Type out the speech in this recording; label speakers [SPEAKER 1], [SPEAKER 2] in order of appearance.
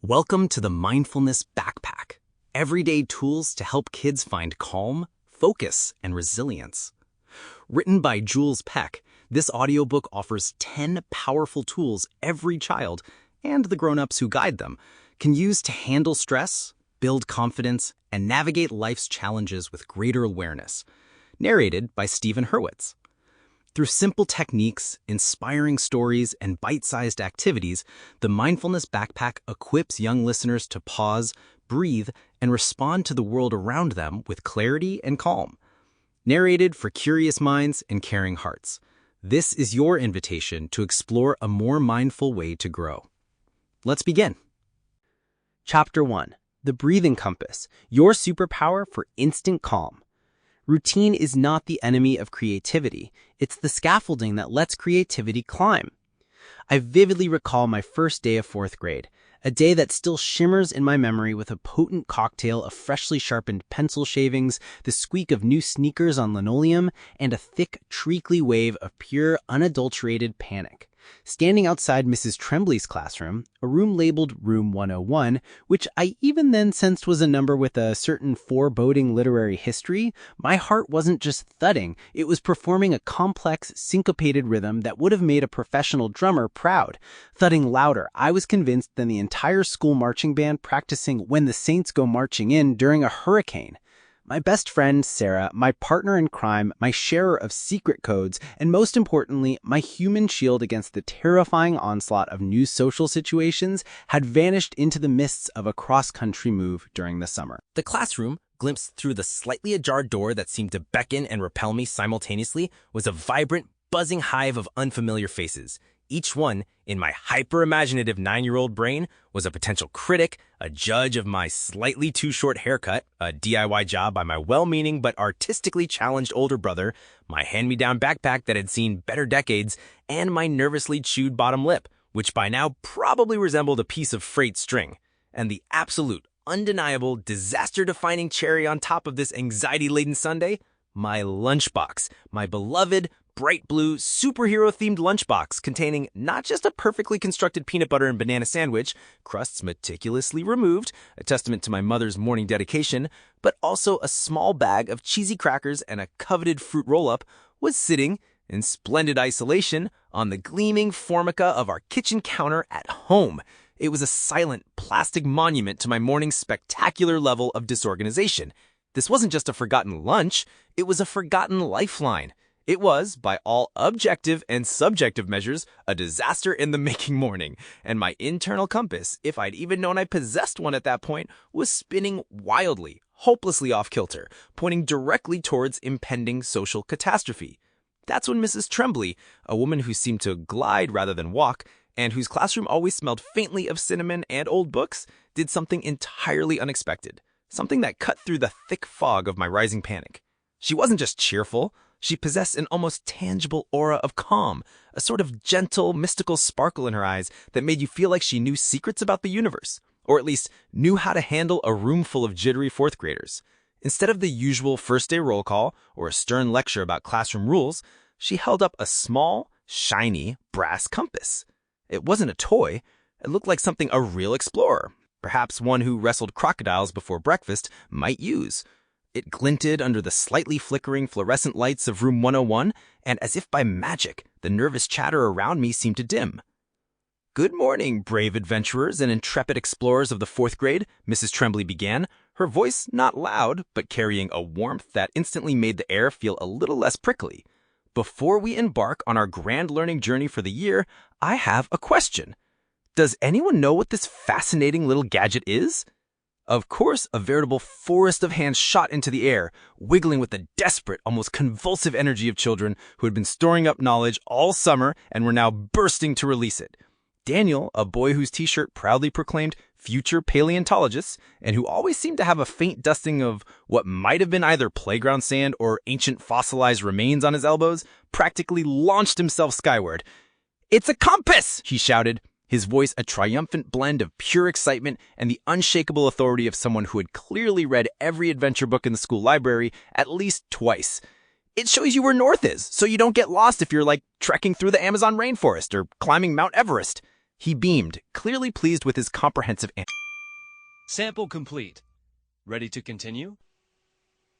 [SPEAKER 1] Welcome to the Mindfulness Backpack, everyday tools to help kids find calm, focus, and resilience. Written by Jules Peck, this audiobook offers 10 powerful tools every child, and the grown-ups who guide them, can use to handle stress, build confidence, and navigate life's challenges with greater awareness. Narrated by Stephen Hurwitz. Through simple techniques, inspiring stories, and bite-sized activities, the Mindfulness Backpack equips young listeners to pause, breathe, and respond to the world around them with clarity and calm. Narrated for curious minds and caring hearts. This is your invitation to explore a more mindful way to grow. Let's begin.
[SPEAKER 2] Chapter 1. The Breathing Compass, Your Superpower for Instant Calm. Routine is not the enemy of creativity. It's the scaffolding that lets creativity climb. I vividly recall my first day of fourth grade, a day that still shimmers in my memory with a potent cocktail of freshly sharpened pencil shavings, the squeak of new sneakers on linoleum, and a thick, treacly wave of pure, unadulterated panic. Standing outside Mrs. Tremblay's classroom, a room labeled Room 101, which I even then sensed was a number with a certain foreboding literary history, my heart wasn't just thudding, it was performing a complex, syncopated rhythm that would have made a professional drummer proud. Thudding louder, I was convinced, than the entire school marching band practicing When the Saints Go Marching In during a hurricane. My best friend, Sarah, my partner in crime, my sharer of secret codes, and most importantly, my human shield against the terrifying onslaught of new social situations, had vanished into the mists of a cross-country move during the summer.
[SPEAKER 1] The classroom, glimpsed through the slightly ajar door that seemed to beckon and repel me simultaneously, was a vibrant, buzzing hive of unfamiliar faces. Each one, in my hyper-imaginative 9-year-old brain, was a potential critic, a judge of my slightly too short haircut, a DIY job by my well-meaning but artistically challenged older brother, my hand-me-down backpack that had seen better decades, and my nervously chewed bottom lip, which by now probably resembled a piece of frayed string. And the absolute, undeniable, disaster-defining cherry on top of this anxiety-laden Sunday, my lunchbox, my beloved, bright blue, superhero-themed lunchbox containing not just a perfectly constructed peanut butter and banana sandwich, crusts meticulously removed, a testament to my mother's morning dedication, but also a small bag of cheesy crackers and a coveted fruit roll-up, was sitting, in splendid isolation, on the gleaming formica of our kitchen counter at home. It was a silent, plastic monument to my morning's spectacular level of disorganization. This wasn't just a forgotten lunch, it was a forgotten lifeline. It was, by all objective and subjective measures, a disaster in the making morning, and my internal compass, if I'd even known I possessed one at that point, was spinning wildly, hopelessly off-kilter, pointing directly towards impending social catastrophe. That's when Mrs. Tremblay, a woman who seemed to glide rather than walk, and whose classroom always smelled faintly of cinnamon and old books, did something entirely unexpected, something that cut through the thick fog of my rising panic. She wasn't just cheerful. She possessed an almost tangible aura of calm, a sort of gentle, mystical sparkle in her eyes that made you feel like she knew secrets about the universe, or at least knew how to handle a room full of jittery fourth graders. Instead of the usual first-day roll call or a stern lecture about classroom rules, she held up a small, shiny, brass compass. It wasn't a toy. It looked like something a real explorer, perhaps one who wrestled crocodiles before breakfast, might use. It glinted under the slightly flickering fluorescent lights of Room 101, and as if by magic, the nervous chatter around me seemed to dim. "Good morning, brave adventurers and intrepid explorers of the fourth grade," Mrs. Tremblay began, her voice not loud, but carrying a warmth that instantly made the air feel a little less prickly. "Before we embark on our grand learning journey for the year, I have a question. Does anyone know what this fascinating little gadget is?" Of course, a veritable forest of hands shot into the air, wiggling with the desperate, almost convulsive energy of children who had been storing up knowledge all summer and were now bursting to release it. Daniel, a boy whose t-shirt proudly proclaimed future paleontologist, and who always seemed to have a faint dusting of what might have been either playground sand or ancient fossilized remains on his elbows, practically launched himself skyward. "It's a compass!" he shouted, his voice a triumphant blend of pure excitement and the unshakable authority of someone who had clearly read every adventure book in the school library at least twice. "It shows you where north is, so you don't get lost if you're, like, trekking through the Amazon rainforest or climbing Mount Everest."
[SPEAKER 3] He beamed, clearly pleased with his comprehensive answer.
[SPEAKER 4] Sample complete. Ready to continue?